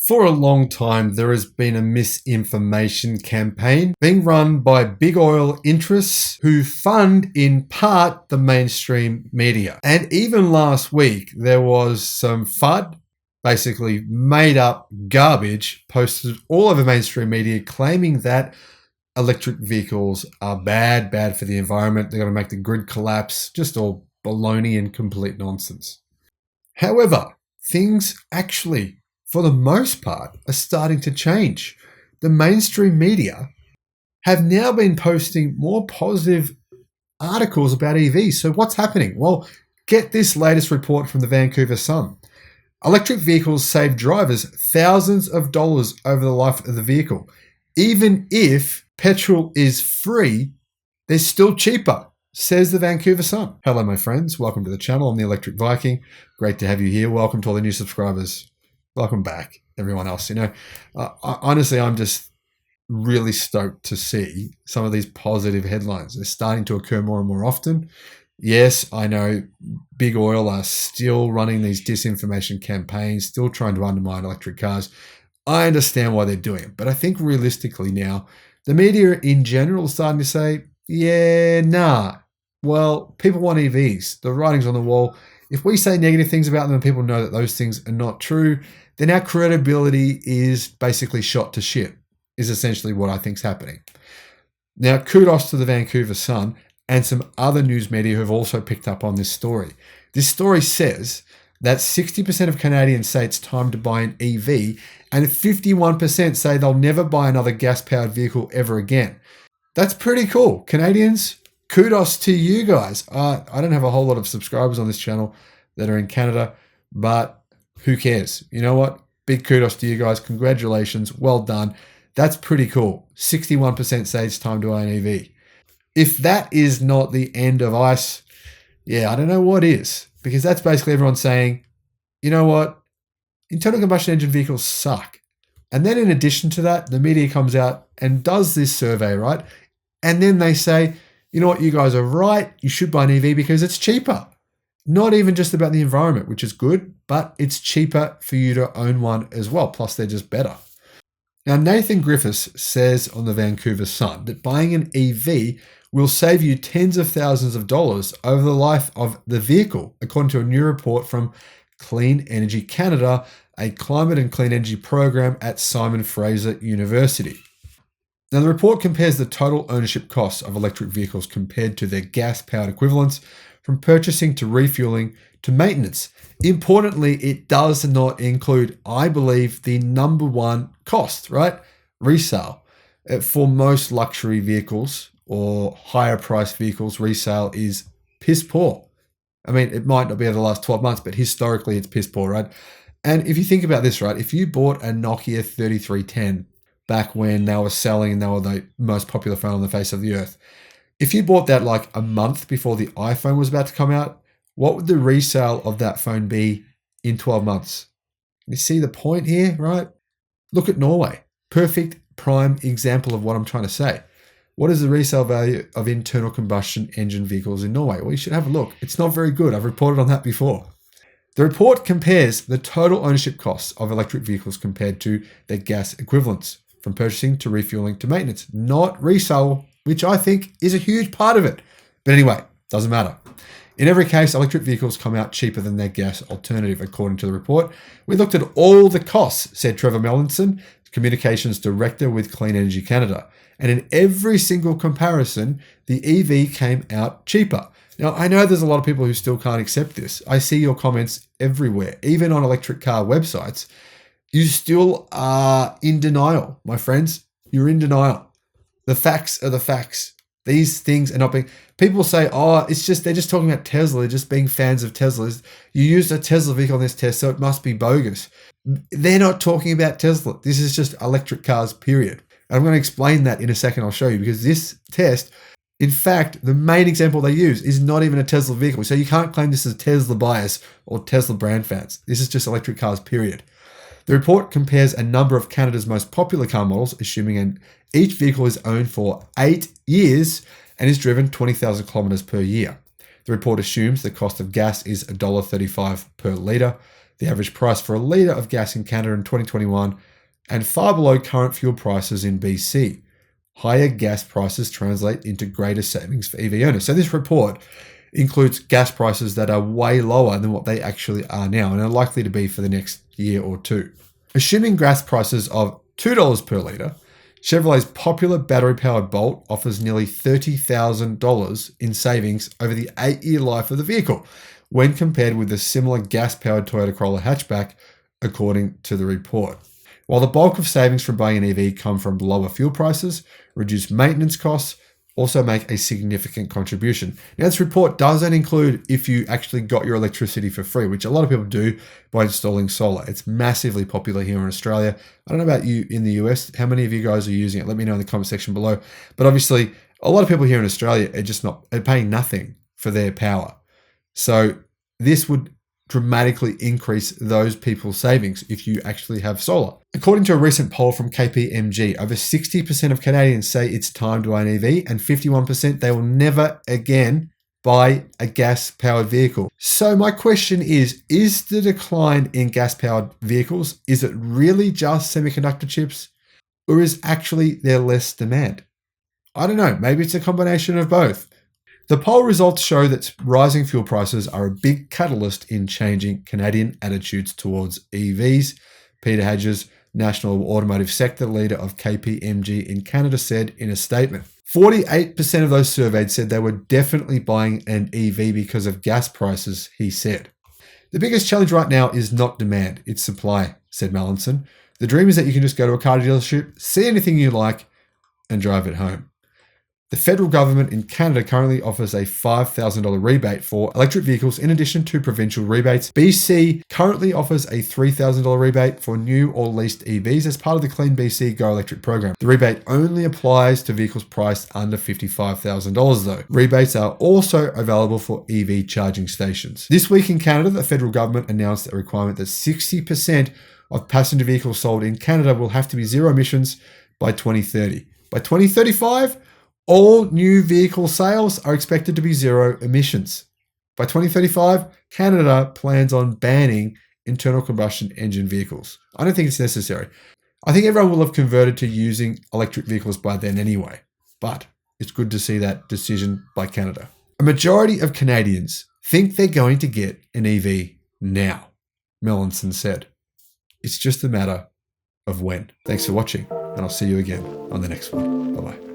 For a long time, there has been a misinformation campaign being run by big oil interests who fund in part the mainstream media. And even last week, there was some FUD, basically made up garbage, posted all over mainstream media claiming that electric vehicles are bad for the environment. They're going to make the grid collapse, just all baloney and complete nonsense. However, things actually, for the most part, are starting to change. The mainstream media have now been posting more positive articles about EVs. So what's happening? Well, get this latest report from the Vancouver Sun. Electric vehicles save drivers thousands of dollars over the life of the vehicle. Even if petrol is free, they're still cheaper, says the Vancouver Sun. Hello, my friends. Welcome to the channel. I'm the Electric Viking. Great to have you here. Welcome to all the new subscribers. Welcome back, everyone else. Honestly, I'm just really stoked to see some of these positive headlines. They're starting to occur more and more often. Yes, I know big oil are still running these disinformation campaigns, still trying to undermine electric cars. I understand why they're doing it, but I think realistically now, the media in general is starting to say, well, people want EVs. The writing's on the wall. If we say negative things about them and people know that those things are not true, then our credibility is basically shot to shit, is essentially what I think's happening. Now, kudos to the Vancouver Sun and some other news media who have also picked up on this story. This story says that 60% of Canadians say it's time to buy an EV, and 51% say they'll never buy another gas-powered vehicle ever again. That's pretty cool. Canadians, kudos to you guys. I don't have a whole lot of subscribers on this channel that are in Canada, but who cares? You know what? Big kudos to you guys. Congratulations. Well done. That's pretty cool. 61% say it's time to buy an EV. If that is not the end of ICE, I don't know what is. Because that's basically everyone saying, you know what? Internal combustion engine vehicles suck. And then in addition to that, the media comes out and does this survey, right? And then they say, you know what? You guys are right. You should buy an EV because it's cheaper. Not even just about the environment, which is good, but it's cheaper for you to own one as well. Plus, they're just better. Now, Nathan Griffiths says on the Vancouver Sun that buying an EV will save you tens of thousands of dollars over the life of the vehicle, according to a new report from Clean Energy Canada, a climate and clean energy program at Simon Fraser University. Now, the report compares the total ownership costs of electric vehicles compared to their gas-powered equivalents, from purchasing to refueling to maintenance. Importantly, it does not include, I believe, the number one cost, right? Resale. For most luxury vehicles or higher priced vehicles, resale is piss poor. I mean, it might not be over the last 12 months, but historically it's piss poor, right? And if you think about this, right, if you bought a Nokia 3310 back when they were selling and they were the most popular phone on the face of the earth, if you bought that like a month before the iPhone was about to come out, what would the resale of that phone be in 12 months? You see the point here, right? Look at Norway. Perfect prime example of what I'm trying to say. What is the resale value of internal combustion engine vehicles in Norway? Well, you should have a look. It's not very good. I've reported on that before. The report compares the total ownership costs of electric vehicles compared to their gas equivalents, from purchasing to refueling to maintenance, not resale, which I think is a huge part of it. But anyway, doesn't matter. In every case, electric vehicles come out cheaper than their gas alternative, according to the report. We looked at all the costs, said Trevor Mellinson, Communications Director with Clean Energy Canada. And in every single comparison, the EV came out cheaper. Now, I know there's a lot of people who still can't accept this. I see your comments everywhere, even on electric car websites. You still are in denial, my friends. You're in denial. The facts are the facts. These things are not being... People say, they're just talking about Tesla. They're just being fans of Teslas. You used a Tesla vehicle on this test, so it must be bogus. They're not talking about Tesla. This is just electric cars, period. And I'm going to explain that in a second. I'll show you, because this test, in fact, the main example they use is not even a Tesla vehicle. So you can't claim this as Tesla bias or Tesla brand fans. This is just electric cars, period. The report compares a number of Canada's most popular car models, assuming each vehicle is owned for 8 years and is driven 20,000 kilometers per year. The report assumes the cost of gas is $1.35 per litre. the average price for a litre of gas in Canada in 2021, and far below current fuel prices in BC. Higher gas prices translate into greater savings for EV owners. So this report includes gas prices that are way lower than what they actually are now and are likely to be for the next year or two. Assuming gas prices of $2 per litre, Chevrolet's popular battery-powered Bolt offers nearly $30,000 in savings over the 8-year life of the vehicle when compared with the similar gas-powered Toyota Corolla hatchback, according to the report. While the bulk of savings from buying an EV come from lower fuel prices, reduced maintenance costs also make a significant contribution. Now, this report doesn't include if you actually got your electricity for free, which a lot of people do by installing solar. It's massively popular here in Australia. I don't know about you in the US. How many of you guys are using it? Let me know in the comment section below. But obviously, a lot of people here in Australia are paying nothing for their power. So this would dramatically increase those people's savings if you actually have solar. According to a recent poll from KPMG, over 60% of Canadians say it's time to buy an EV, and 51% they will never again buy a gas-powered vehicle. So my question is the decline in gas-powered vehicles, is it really just semiconductor chips, or is actually there less demand? I don't know, maybe it's a combination of both. The poll results show that rising fuel prices are a big catalyst in changing Canadian attitudes towards EVs. Peter Hedges, National Automotive Sector Leader of KPMG in Canada, said in a statement. 48% of those surveyed said they were definitely buying an EV because of gas prices, he said. The biggest challenge right now is not demand, it's supply, said Mallinson. The dream is that you can just go to a car dealership, see anything you like, and drive it home. The federal government in Canada currently offers a $5,000 rebate for electric vehicles in addition to provincial rebates. BC currently offers a $3,000 rebate for new or leased EVs as part of the Clean BC Go Electric program. The rebate only applies to vehicles priced under $55,000 though. Rebates are also available for EV charging stations. This week in Canada, the federal government announced a requirement that 60% of passenger vehicles sold in Canada will have to be zero emissions by 2030. By 2035, all new vehicle sales are expected to be zero emissions. By 2035, Canada plans on banning internal combustion engine vehicles. I don't think it's necessary. I think everyone will have converted to using electric vehicles by then anyway, but it's good to see that decision by Canada. A majority of Canadians think they're going to get an EV now, Mellinson said. It's just a matter of when. Thanks for watching, and I'll see you again on the next one. Bye-bye.